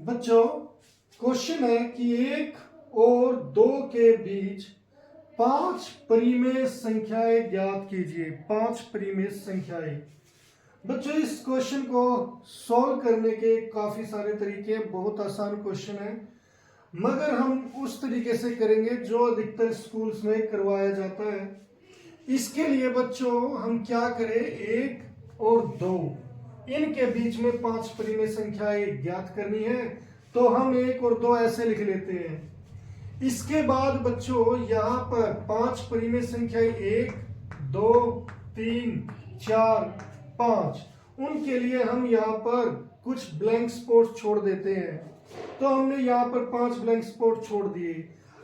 बच्चों क्वेश्चन है कि 1 और 2 के बीच 5 परिमेय संख्याएं ज्ञात कीजिए। 5 परिमेय संख्याएं। बच्चों इस क्वेश्चन को सॉल्व करने के काफी सारे तरीके, बहुत आसान क्वेश्चन है, मगर हम उस तरीके से करेंगे जो अधिकतर स्कूल्स में करवाया जाता है। इसके लिए बच्चों हम क्या करें, 1 और 2 इनके बीच में 5 परिमेय संख्याएं ज्ञात करनी है। तो हम 1 और 2 ऐसे लिख लेते हैं। इसके बाद बच्चों यहाँ पर 5 परिमेय संख्याएं 1, 2, 3, 4, 5, उनके लिए हम यहाँ पर कुछ ब्लैंक स्पॉट छोड़ देते हैं। तो हमने यहाँ पर 5 ब्लैंक स्पॉट छोड़ दिए।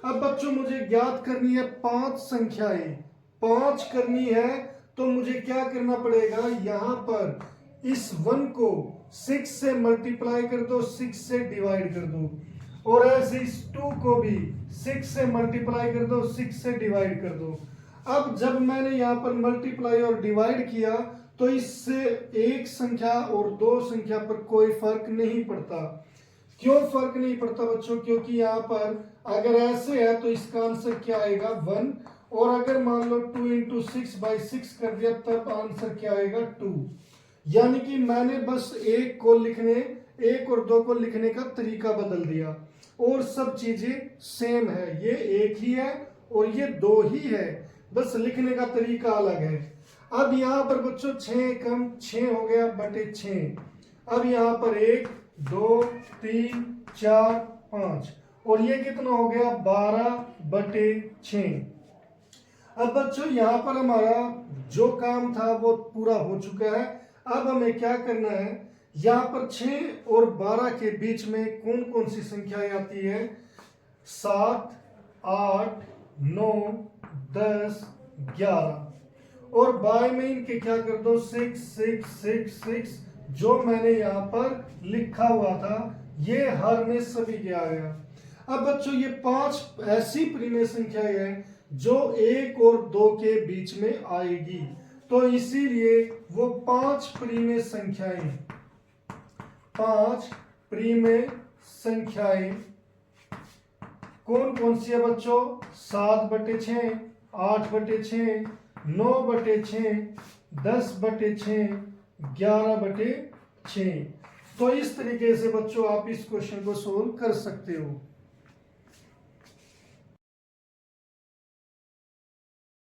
अब बच्चों मुझे ज्ञात करनी है 5 संख्याएं, 5 करनी है। तो मुझे क्या करना पड़ेगा, यहाँ पर इस 1 को 6 से मल्टीप्लाई कर दो, 6 से डिवाइड कर दो, और ऐसे इस 2 को भी 6 से मल्टीप्लाई कर दो, 6 से डिवाइड कर दो। अब जब मैंने यहाँ पर मल्टीप्लाई और डिवाइड किया तो इससे एक संख्या और 2 संख्या पर कोई फर्क नहीं पड़ता। क्यों फर्क नहीं पड़ता बच्चों, क्योंकि यहाँ पर अगर ऐसे है तो इसका आंसर क्या आएगा 1, और अगर मान लो 2 इंटू 6/6 कर दिया तब आंसर क्या आएगा 2। यानी कि मैंने बस 1 और 2 को लिखने का तरीका बदल दिया और सब चीजें सेम है। ये 1 ही है और ये 2 ही है, बस लिखने का तरीका अलग है। अब यहाँ पर बच्चों 6 कम 6 हो गया बटे 6। अब यहाँ पर 1, 2, 3, 4, 5, और ये कितना हो गया 12 बटे 6। अब बच्चों यहाँ पर हमारा जो काम था वो पूरा हो चुका है। अब हमें क्या करना है, यहाँ पर 6 और 12 के बीच में कौन कौन सी संख्याएं आती है, 7, 8, 9, 10, 11, और बाय में इनके क्या कर दो 6, 6, 6, 6। जो मैंने यहाँ पर लिखा हुआ था ये हर में सभी के आ गया। अब बच्चों ये 5 ऐसी परिमेय संख्याएं हैं जो 1 और 2 के बीच में आएगी, तो इसीलिए वो 5 परिमेय संख्याएं, 5 परिमेय संख्याएं कौन कौन सी है बच्चों, 7 बटे 6, 8 बटे 6, 9 बटे 6, 10 बटे 6, 11 बटे 6। तो इस तरीके से बच्चों आप इस क्वेश्चन को सोल्व कर सकते हो।